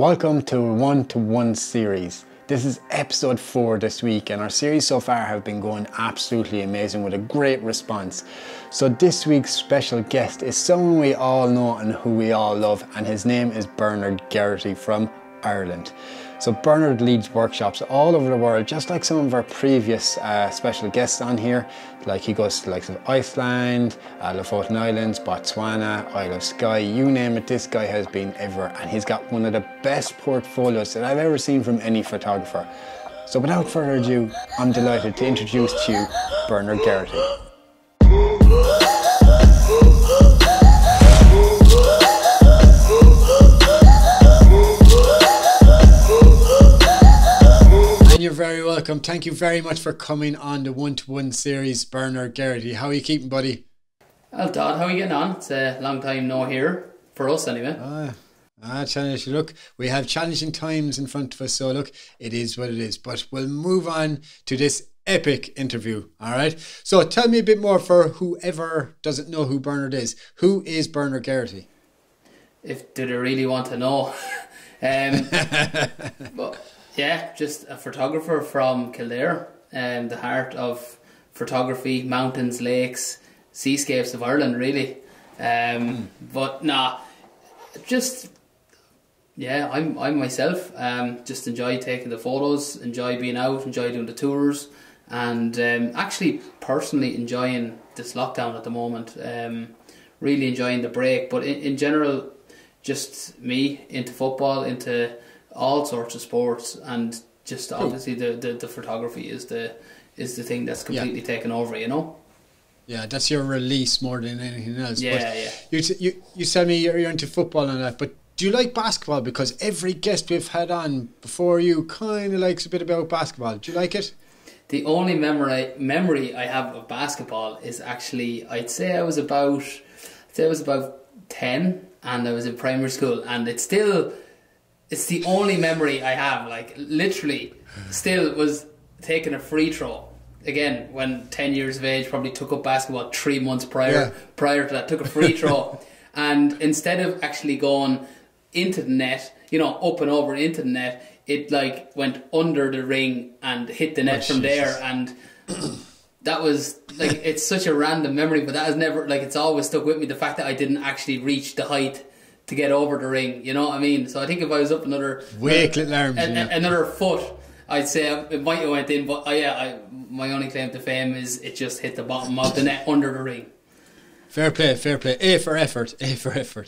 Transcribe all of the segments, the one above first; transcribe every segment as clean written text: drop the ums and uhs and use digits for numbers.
Welcome to a one-to-one series. This is episode 4 this week, and our series so far have been going absolutely amazing with a great response. So this week's special guest is someone we all know and who we all love, and his name is Bernard Geraghty from Ireland. So Bernard leads workshops all over the world, just like some of our previous special guests on here. Like he goes to the likes of Iceland, Lofoten Islands, Botswana, Isle of Skye, you name it, this guy has been everywhere, and he's got one of the best portfolios that I've ever seen from any photographer. So without further ado, I'm delighted to introduce to you Bernard Geraghty. You're very welcome. Thank you very much for coming on the one-to-one series, Bernard Geraghty. How are you keeping, buddy? Well, Todd, how are you getting on? It's a long time no here, for us anyway. Challenge. Look, we have challenging times in front of us, so look, it is what it is. But we'll move on to this epic interview, all right? So tell me a bit more for whoever doesn't know who Bernard is. Who is Bernard Geraghty? Do they really want to know? But yeah, just a photographer from Kildare, the heart of photography, mountains, lakes, seascapes of Ireland, really. But nah, just yeah, I'm myself. Just enjoy taking the photos, enjoy being out, enjoy doing the tours, and actually personally enjoying this lockdown at the moment. Really enjoying the break, but in general, just me into football, into all sorts of sports, and just obviously the photography is the thing that's completely taken over, you know. Yeah, that's your release more than anything else. Yeah. You tell me you're into football and that, but do you like basketball? Because every guest we've had on before you kind of likes a bit about basketball. Do you like it? The only memory I have of basketball is actually, I'd say I was about 10, and I was in primary school, and it's the only memory I have, like literally still was taking a free throw. Again, when 10 years of age, probably took up basketball 3 months prior to that, took a free throw. And instead of actually going into the net, up and over into the net, it like went under the ring and hit the net from there. And that was like, it's such a random memory, but that has never, like, it's always stuck with me, the fact that I didn't actually reach the height to get over the ring, you know what I mean? So I think if I was up another foot, I'd say it might have went in, but my only claim to fame is it just hit the bottom of the net under the ring. Fair play. A for effort.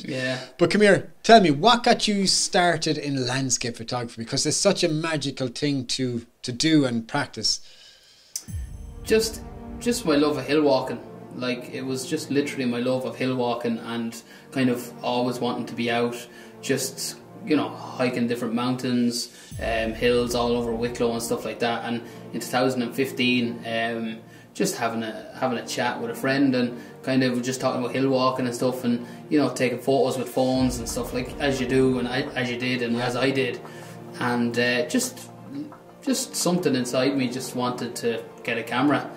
Yeah. But come here, tell me, what got you started in landscape photography? Because it's such a magical thing to do and practice. Just my love of hill walking. Like, it was just literally my love of hill walking and kind of always wanting to be out, just, hiking different mountains, hills all over Wicklow and stuff like that. And in 2015, just having a chat with a friend and kind of just talking about hill walking and stuff, and taking photos with phones and stuff, like as you do and as you did and as I did, and just something inside me just wanted to get a camera.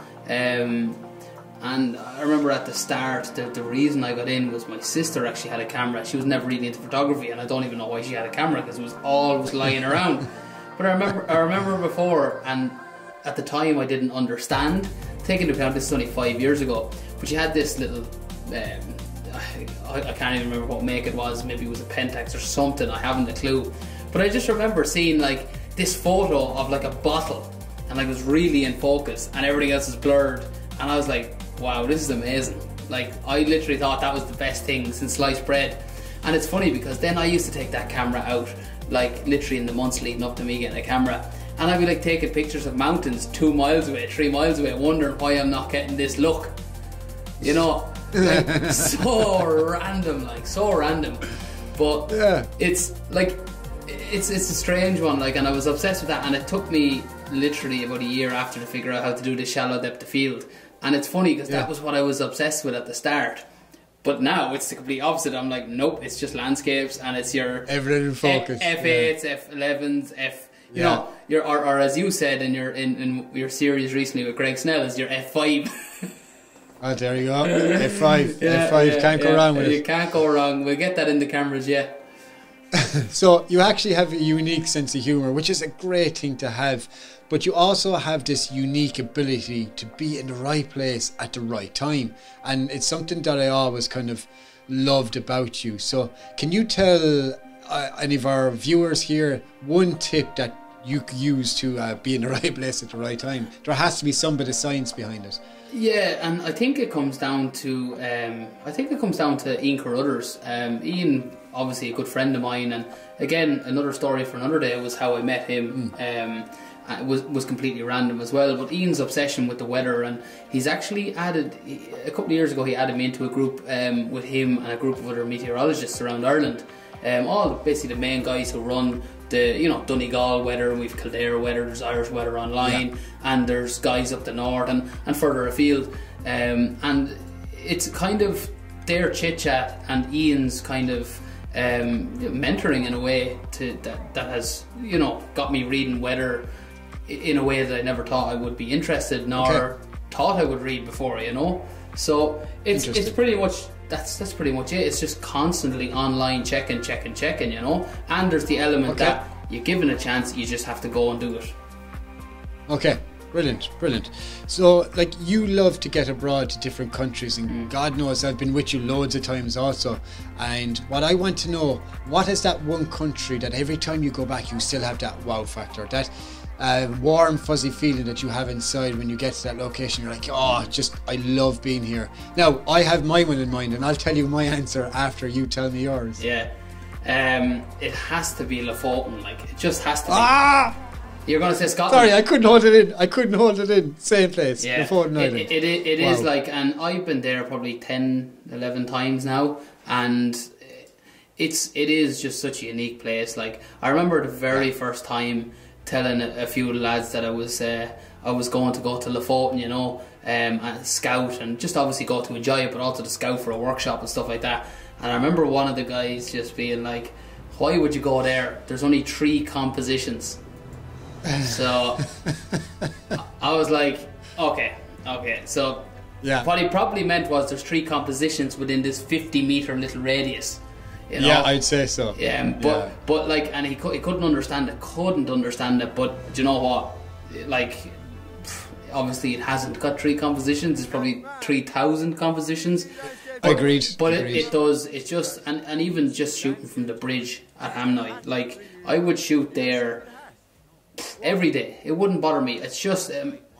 And I remember at the start, the reason I got in was my sister actually had a camera. She was never really into photography, and I don't even know why she had a camera, because it was always lying around. But I remember before, and at the time I didn't understand. Taking into account this is only 5 years ago, but she had this little, I can't even remember what make it was. Maybe it was a Pentax or something. I haven't a clue. But I just remember seeing like this photo of like a bottle, and like it was really in focus, and everything else is blurred. And I was like, wow, this is amazing. Like, I literally thought that was the best thing since sliced bread. And it's funny because then I used to take that camera out, like literally in the months leading up to me getting a camera, and I'd be like taking pictures of mountains 2 miles away, 3 miles away, wondering why I'm not getting this look. Like, so random. But it's like, it's a strange one, like, and I was obsessed with that, and it took me literally about a year after to figure out how to do the shallow depth of field. And it's funny because that was what I was obsessed with at the start, but now it's the complete opposite. I'm like, nope, it's just landscapes, and it's your everything in focus, F8s, F11s, or as you said in your series recently with Greg Snell, is your F5. Oh, there you go. F5. F5, can't go wrong with it. You can't go wrong. We'll get that in the cameras, yeah. So you actually have a unique sense of humor, which is a great thing to have. But you also have this unique ability to be in the right place at the right time. And it's something that I always kind of loved about you. So can you tell any of our viewers here one tip that you could use to be in the right place at the right time? There has to be some bit of science behind it. Yeah, and I think it comes down to Ian Carruthers. Ian, obviously a good friend of mine, and again, another story for another day was how I met him. It was completely random as well, but Ian's obsession with the weather, and he's actually added, a couple of years ago he added me into a group with him and a group of other meteorologists around Ireland, all basically the main guys who run the, you know, Donegal weather, we've Kildare weather, there's Irish weather online, and there's guys up the north and further afield, and it's kind of their chit chat and Ian's kind of mentoring in a way that has, you know, got me reading weather in a way that I never thought I would be interested, nor thought I would read before, you know. So it's pretty much that's pretty much it. It's just constantly online checking, you know. And there's the element that you're given a chance, you just have to go and do it. Okay, brilliant. So, like, you love to get abroad to different countries, and God knows I've been with you loads of times also. And what I want to know, what is that one country that every time you go back you still have that wow factor, that warm fuzzy feeling that you have inside when you get to that location? You're like, oh, just, I love being here. Now, I have my one in mind, and I'll tell you my answer after you tell me yours. Yeah, it has to be Lofoten. Like, it just has to be. You're going to say Scotland? Sorry, I couldn't hold it in. Same place. Yeah, Lofoten Island. It is like, and I've been there probably 10, 11 times now, and it is just such a unique place. Like, I remember the very first time telling a few of the lads that I was going to go to Lofoten, you know, and scout, and just obviously go to enjoy it, but also to scout for a workshop and stuff like that. And I remember one of the guys just being like, "Why would you go there? There's only 3 compositions." So I was like, okay. So what he probably meant was there's 3 compositions within this 50-meter little radius. You know? Yeah, I'd say so. But like, and he couldn't understand it. But do you know what? Like, obviously it hasn't got 3 compositions. It's probably 3,000 compositions. Agreed. But it does. It's just, and even just shooting from the bridge at Hamnoy, like, I would shoot there every day. It wouldn't bother me. It's just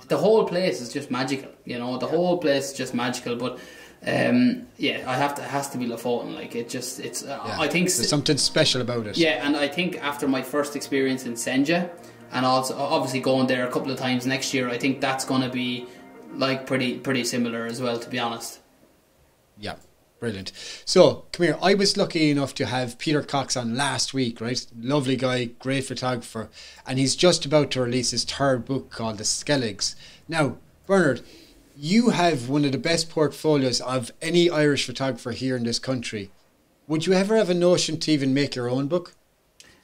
the whole place is just magical. You know, the whole place is just magical. But it has to be Lofoten. Like, I think there's something special about it. Yeah, and I think after my first experience in Senja, and also obviously going there a couple of times next year, I think that's going to be like pretty similar as well, to be honest. Yeah, brilliant. So, come here. I was lucky enough to have Peter Cox on last week, right? Lovely guy, great photographer, and he's just about to release his 3rd book called The Skelligs. Now, Bernard, you have one of the best portfolios of any Irish photographer here in this country. Would you ever have a notion to even make your own book?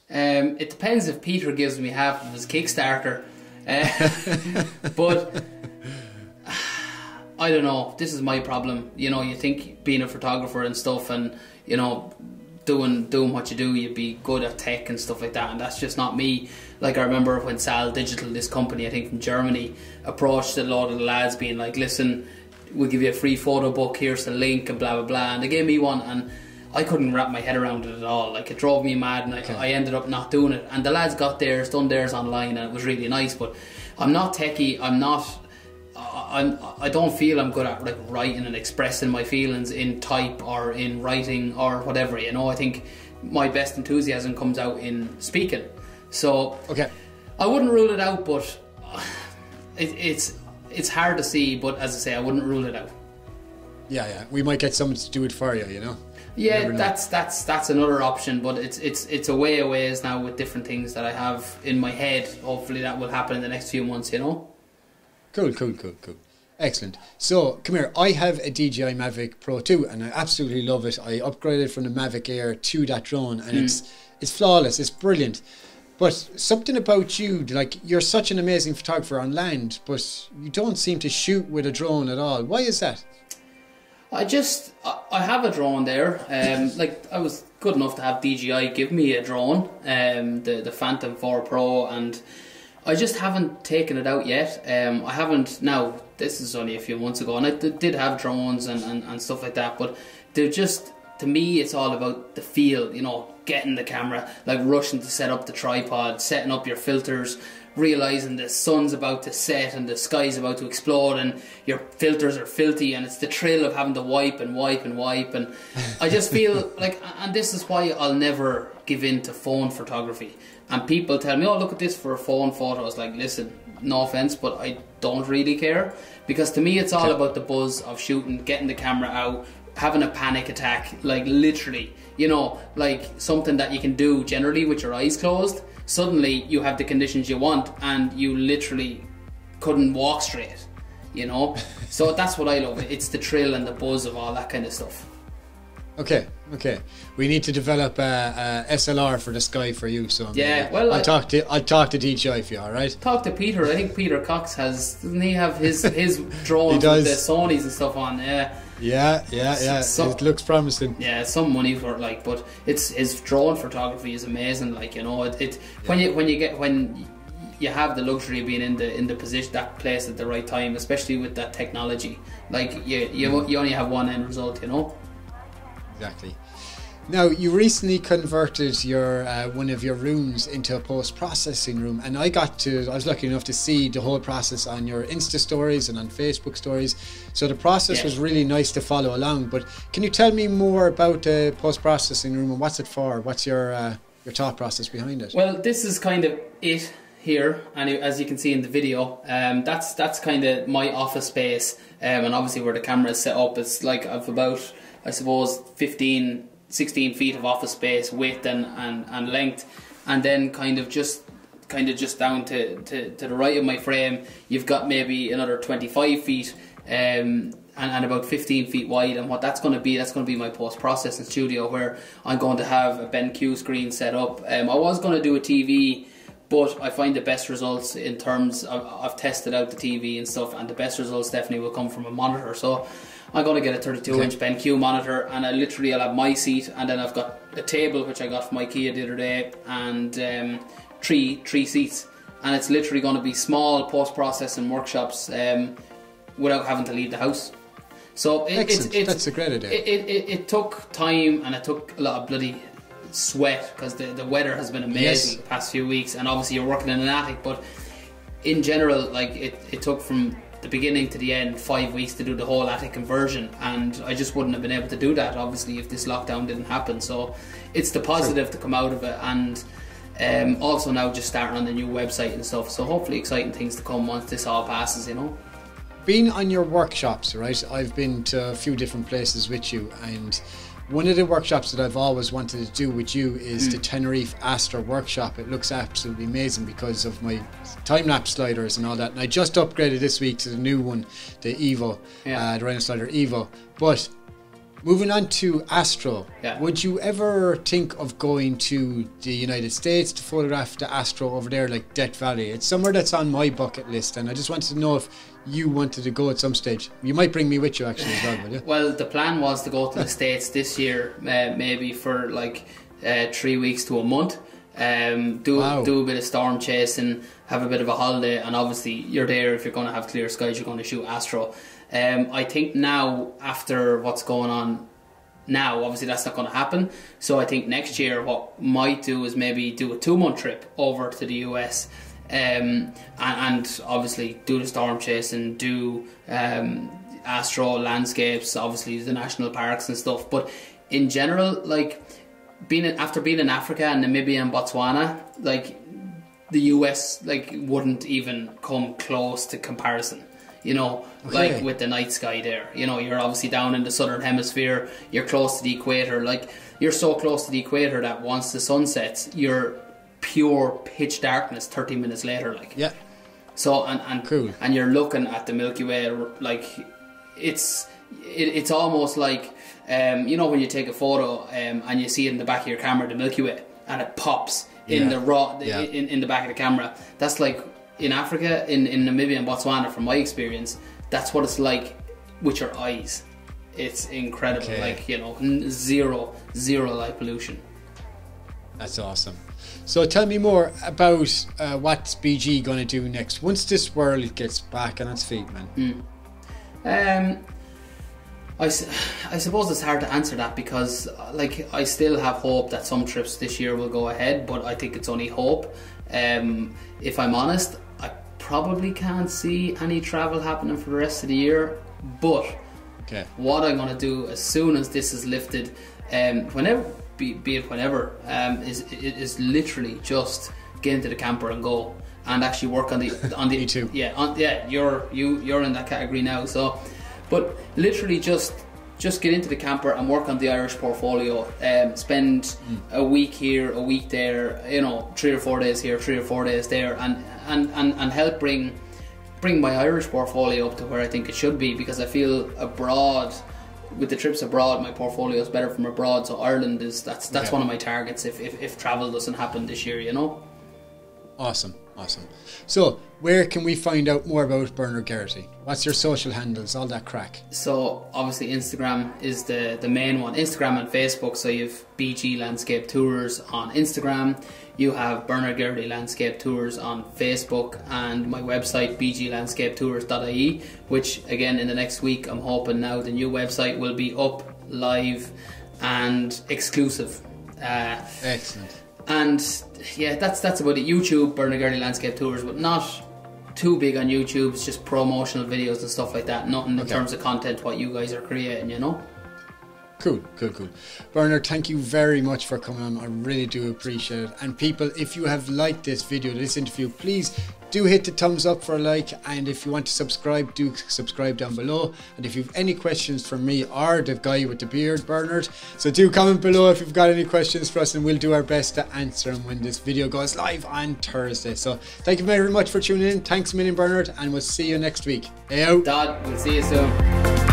It depends if Peter gives me half of his Kickstarter. But I don't know. This is my problem. You know, you think being a photographer and stuff, and, you know, doing what you do, you'd be good at tech and stuff like that, and that's just not me. Like, I remember when Sal Digital, this company I think from Germany, approached a lot of the lads being like, listen, we'll give you a free photo book, here's the link, and blah blah blah, and they gave me one, and I couldn't wrap my head around it at all. Like, it drove me mad, and I ended up not doing it. And the lads got theirs, done theirs online, and it was really nice. But I'm not techie. I don't feel I'm good at, like, writing and expressing my feelings in type or in writing or whatever. You know, I think my best enthusiasm comes out in speaking. So I wouldn't rule it out, but it's hard to see. But as I say, I wouldn't rule it out. Yeah. We might get someone to do it for you, you know. Yeah, that's another option, but it's a ways now with different things that I have in my head. Hopefully that will happen in the next few months, you know. Cool. Excellent. So, come here. I have a DJI Mavic Pro 2, and I absolutely love it. I upgraded from the Mavic Air to that drone, and it's flawless. It's brilliant. But something about you, like, you're such an amazing photographer on land, but you don't seem to shoot with a drone at all. Why is that? I have a drone there. Like I was good enough to have DJI give me a drone, the Phantom 4 Pro, and I just haven't taken it out yet. I haven't, now this is only a few months ago, and I did have drones and stuff like that, but they're just, to me it's all about the feel, you know, getting the camera, like rushing to set up the tripod, setting up your filters, realising the sun's about to set and the sky's about to explode and your filters are filthy, and it's the thrill of having to wipe and I just feel like, and this is why I'll never give in to phone photography. And people tell me, oh, look at this for a phone photo. I was like, listen, no offence, but I don't really care, because to me it's all about the buzz of shooting, getting the camera out, having a panic attack, like literally, you know, like something that you can do generally with your eyes closed. Suddenly you have the conditions you want and you literally couldn't walk straight, you know. So that's what I love. It's the thrill and the buzz of all that kind of stuff. Okay. We need to develop a SLR for the sky for you. So yeah, well, I'll talk to DJI for you. All right. Talk to Peter. I think Peter Cox doesn't he have his drones with the Sonys and stuff on? Yeah. It looks promising. Yeah, some money for it, like, but his drone photography is amazing. Like, you know, when you have the luxury of being in the position, that place at the right time, especially with that technology, like you only have one end result, you know. Exactly. Now, you recently converted your one of your rooms into a post-processing room, and I was lucky enough to see the whole process on your Insta stories and on Facebook stories. So the process was really nice to follow along. But can you tell me more about the post-processing room and what's it for? What's your thought process behind it? Well, this is kind of it here, and as you can see in the video, that's kind of my office space, and obviously where the camera is set up, it's like I've about, I suppose, 16 feet of office space, width and length, and then kind of just down to the right of my frame you've got maybe another 25 feet and about 15 feet wide, and what that's going to be my post-processing studio, where I'm going to have a BenQ screen set up. I was going to do a TV, but I find the best results in terms of, I've tested out the TV and stuff, and the best results definitely will come from a monitor. So I'm going to get a 32-inch BenQ monitor, and I'll have my seat, and then I've got a table which I got from IKEA the other day, and three seats, and it's literally going to be small post-processing workshops without having to leave the house. So that's a great idea. It took time, and it took a lot of bloody sweat, because the weather has been amazing the past few weeks, and obviously you're working in an attic, but in general, like it took from the beginning to the end 5 weeks to do the whole attic conversion, and I just wouldn't have been able to do that obviously if this lockdown didn't happen. So it's the positive to come out of it, and also now just starting on the new website and stuff, so hopefully exciting things to come once this all passes, you know. Being on your workshops, right, I've been to a few different places with you, and one of the workshops that I've always wanted to do with you is the Tenerife Astro workshop. It looks absolutely amazing because of my time-lapse sliders and all that. And I just upgraded this week to the new one, the Evo, the Rhino Slider Evo. But moving on to Astro, would you ever think of going to the United States to photograph the Astro over there, like Death Valley? It's somewhere that's on my bucket list, and I just wanted to know if you wanted to go at some stage. You might bring me with you actually as well, will you? Well, the plan was to go to the States this year, maybe for like 3 weeks to a month, do a bit of storm chasing, have a bit of a holiday, and obviously you're there if you're going to have clear skies, you're going to shoot Astro. I think now, after what's going on now, obviously that's not going to happen, so I think next year what might do is maybe do a 2-month trip over to the US, and obviously do the storm chasing, do Astro landscapes, obviously the national parks and stuff. But in general, like after being in Africa and Namibia and Botswana, like the US like wouldn't even come close to comparison, you know. Like with the night sky there, you know, you're obviously down in the southern hemisphere, you're close to the equator, like you're so close to the equator that once the sun sets, you're pure pitch darkness 30 minutes later, like. So and cool. And you're looking at the Milky Way, like it's almost like you know when you take a photo and you see it in the back of your camera, the Milky Way, and it pops in the in the back of the camera. That's like in Africa, in Namibia and Botswana, from my experience, that's what it's like with your eyes. it's incredible. Okay. Like, you know, zero light pollution. That's awesome. So tell me more about what's BG going to do next once this world gets back on its feet, man. I suppose it's hard to answer that because, like, I still have hope that some trips this year will go ahead, but I think it's only hope. If I'm honest, I probably can't see any travel happening for the rest of the year. But what I'm going to do as soon as this is lifted, whenever, be it whenever, is literally just get into the camper and go and actually work on the Me too. You're in that category now. So, but literally just get into the camper and work on the Irish portfolio. Spend a week here, a week there. You know, 3 or 4 days here, 3 or 4 days there, and help bring my Irish portfolio up to where I think it should be. Because I feel abroad, with the trips abroad, my portfolio is better from abroad. So Ireland that's one of my targets if travel doesn't happen this year. You know. Awesome. So, where can we find out more about Bernard Geraghty? What's your social handles, all that crack? So, obviously Instagram is the main one. Instagram and Facebook. So you have BG Landscape Tours on Instagram. You have Bernard Geraghty Landscape Tours on Facebook. And my website, bglandscapetours.ie, which, again, in the next week, I'm hoping now the new website will be up, live, and exclusive. Excellent. And yeah, that's about it. YouTube, Bernard Geraghty Landscape Tours, but not too big on YouTube. It's just promotional videos and stuff like that. Nothing in terms of content what you guys are creating, you know. Cool. Bernard, thank you very much for coming on. I really do appreciate it. And people, if you have liked this video, this interview, please do hit the thumbs up for a like. And if you want to subscribe, do subscribe down below. And if you have any questions for me or the guy with the beard, Bernard, so do comment below if you've got any questions for us, and we'll do our best to answer them when this video goes live on Thursday. So thank you very much for tuning in. Thanks a million, Bernard, and we'll see you next week. Hey out. Dad, we'll see you soon.